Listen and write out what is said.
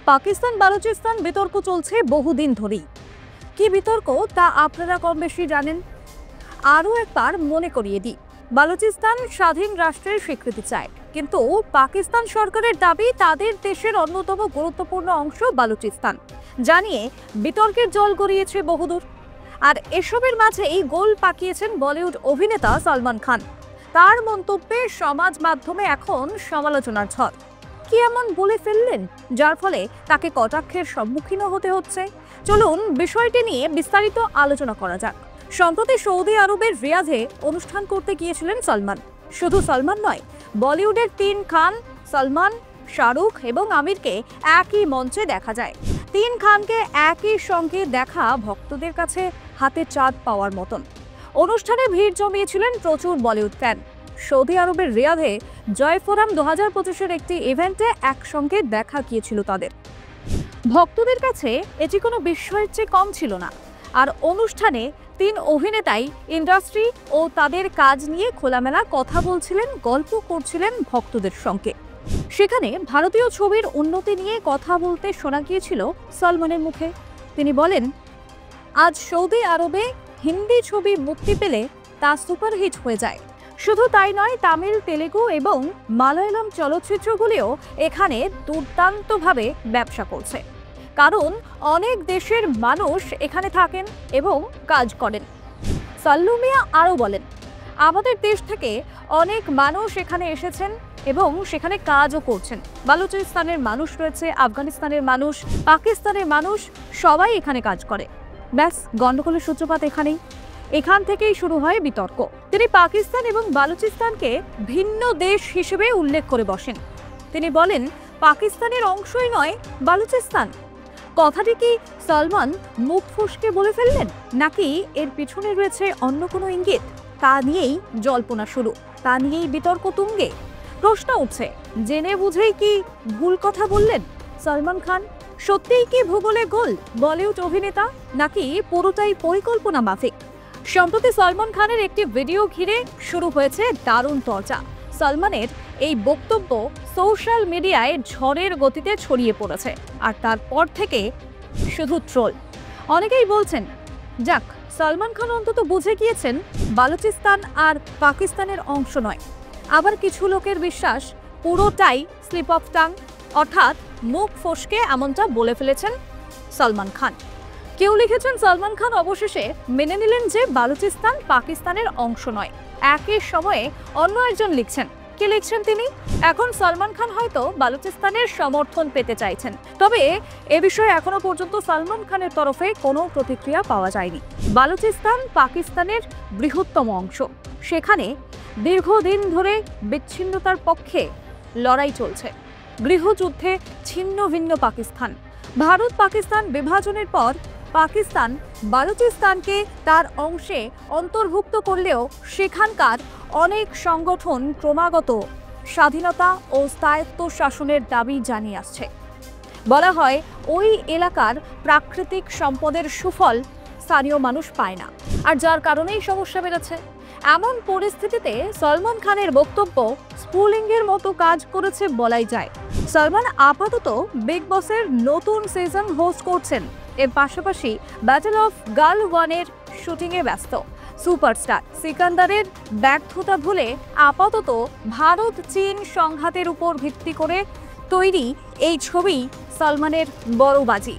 পাকিস্তান বালুচিস্তান বিতর্ক চলছে বহুদিন ধরেই। কি বিতর্ক তা আপনারা কম বেশি জানেন। আরও একবার মনে করিয়ে দিই, বালুচিস্তান স্বাধীন রাষ্ট্রের স্বীকৃতি চায়, কিন্তু পাকিস্তান সরকারের দাবি তাদের দেশের অন্যতম গুরুত্বপূর্ণ অংশ বালুচিস্তান জানিয়ে বিতর্কের জল গড়িয়েছে বহুদূর। আর এসবের মাঝেই গোল পাকিয়েছেন বলিউড অভিনেতা সলমান খান। তার মন্তব্যে সমাজ মাধ্যমে এখন সমালোচনার ঝড়। কি এমন বলে ফেললেন যার ফলে তাকে কটাক্ষের সম্মুখীন হতে হচ্ছে? চলুন বিষয়টি নিয়ে বিস্তারিত আলোচনা করা যাক। সম্প্রতি সৌদি আরবের রিয়াধে অনুষ্ঠান করতে গিয়েছিলেন সলমান। শুধু সলমান নয়, বলিউডের 3 খান সলমান, শাহরুখ এবং আমিরকে একই মঞ্চে দেখা যায়। 3 খানকে একই সঙ্গে দেখা ভক্তদের কাছে হাতে চাঁদ পাওয়ার মতন। অনুষ্ঠানে ভিড় জমিয়েছিলেন প্রচুর বলিউড ফ্যান। সৌদি আরবের রিয়াধে জয় ফোরাম 2025-এর একটি ইভেন্টে একসঙ্গে দেখা গিয়েছিল তাদের। ভক্তদের কাছে এটি কোনো বিস্ময়ের চেয়ে কম ছিল না। আর অনুষ্ঠানে 3 অভিনেতাই ইন্ডাস্ট্রি ও তাদের কাজ নিয়ে খোলামেলা কথা বলছিলেন, গল্প করছিলেন ভক্তদের সঙ্গে। সেখানে ভারতীয় ছবির উন্নতি নিয়ে কথা বলতে শোনা গিয়েছিল সলমানের মুখে। তিনি বলেন, আজ সৌদি আরবে হিন্দি ছবি মুক্তি পেলে তা সুপারহিট হয়ে যায়। শুধু তাই নয়, তামিল, তেলেগু এবং মালায়ালাম চলচ্চিত্রগুলিও এখানে দুর্দান্তভাবে ব্যবসা করছে, কারণ অনেক দেশের মানুষ এখানে থাকেন এবং কাজ করেন। সাল্লু মিয়া আরও বলেন, আমাদের দেশ থেকে অনেক মানুষ এখানে এসেছেন এবং সেখানে কাজও করছেন। বালুচিস্তানের মানুষ রয়েছে, আফগানিস্তানের মানুষ, পাকিস্তানের মানুষ, সবাই এখানে কাজ করে। ব্যাস, গণ্ডগোলের সূত্রপাত এখান থেকেই শুরু হয় বিতর্ক। তিনি পাকিস্তান এবং বালুচিস্তানকে ভিন্ন দেশ হিসেবে উল্লেখ করে বসেন। তিনি বলেন, পাকিস্তানের অংশই নয় বালুচিস্তান। কথাটি কি সলমান মুখ ফসকে বলে ফেললেন, নাকি এর পিছনে রয়েছে অন্য কোনো ইঙ্গিত? তা নিয়েই জল্পনা শুরু, তা নিয়েই বিতর্ক তুঙ্গে। প্রশ্ন উঠছে, জেনে বুঝেই কি ভুল কথা বললেন সলমান খান? সত্যিই কি ভূগোলে গোল বলিউড অভিনেতা, নাকি পুরোটাই পরিকল্পনা মাফিক? সম্প্রতি সলমান খানের একটি ভিডিও ঘিরে শুরু হয়েছে দারুণ চর্চা। সলমানের এই বক্তব্য সোশ্যাল মিডিয়ায় ঝড়ের গতিতে ছড়িয়ে পড়েছে, আর তারপর থেকে শুধু ট্রোল। অনেকেই বলছেন, যাক, সলমান খান অন্তত বুঝে গিয়েছেন বালুচিস্তান আর পাকিস্তানের অংশ নয়। আবার কিছু লোকের বিশ্বাস পুরোটাই স্লিপ অফ টাং, অর্থাৎ মুখ ফসকে এমনটা বলে ফেলেছেন সলমান খান। কেউ লিখেছেন, সলমান খান অবশেষে মেনে নিলেন যে বালুচিস্তান পাকিস্তানের অংশ নয়। একই সময়ে অন্য একজন লিখছেন, কে লিখছেন তিনি, এখন সলমান খান হয়তো বালুচিস্তানের সমর্থন পেতে চাইছেন। তবে এ বিষয়ে এখনো পর্যন্ত সলমান খানের তরফে কোনো প্রতিক্রিয়া পাওয়া যায়নি। বালুচিস্তান পাকিস্তানের বৃহত্তম অংশ। সেখানে দীর্ঘদিন ধরে বিচ্ছিন্নতার পক্ষে লড়াই চলছে। গৃহযুদ্ধে ছিন্ন ভিন্ন পাকিস্তান। ভারত পাকিস্তান বিভাজনের পর পাকিস্তান বালুচিস্তানকে তার অংশে অন্তর্ভুক্ত করলেও সেখানকার অনেক সংগঠন ক্রমাগত স্বাধীনতা ও স্থায়িত্ব শাসনের দাবি জানিয়ে আসছে। বলা হয়, ওই এলাকার প্রাকৃতিক সম্পদের সুফল স্থানীয় মানুষ পায় না, আর যার কারণেই সমস্যা বেড়েছে। এমন পরিস্থিতিতে সলমান খানের বক্তব্য স্পুলিংয়ের মতো কাজ করেছে বলাই যায়। সলমান আপাতত বিগ বসের নতুন সিজন হোস্ট করছেন। এর পাশাপাশি ব্যাটল অফ গার্ল 1-এর শুটিংয়ে ব্যস্ত। সুপারস্টার সিকান্দারের ব্যর্থতা ভুলে আপাতত ভারত চীন সংঘাতের উপর ভিত্তি করে তৈরি এই ছবি সলমানের বড় বাজি।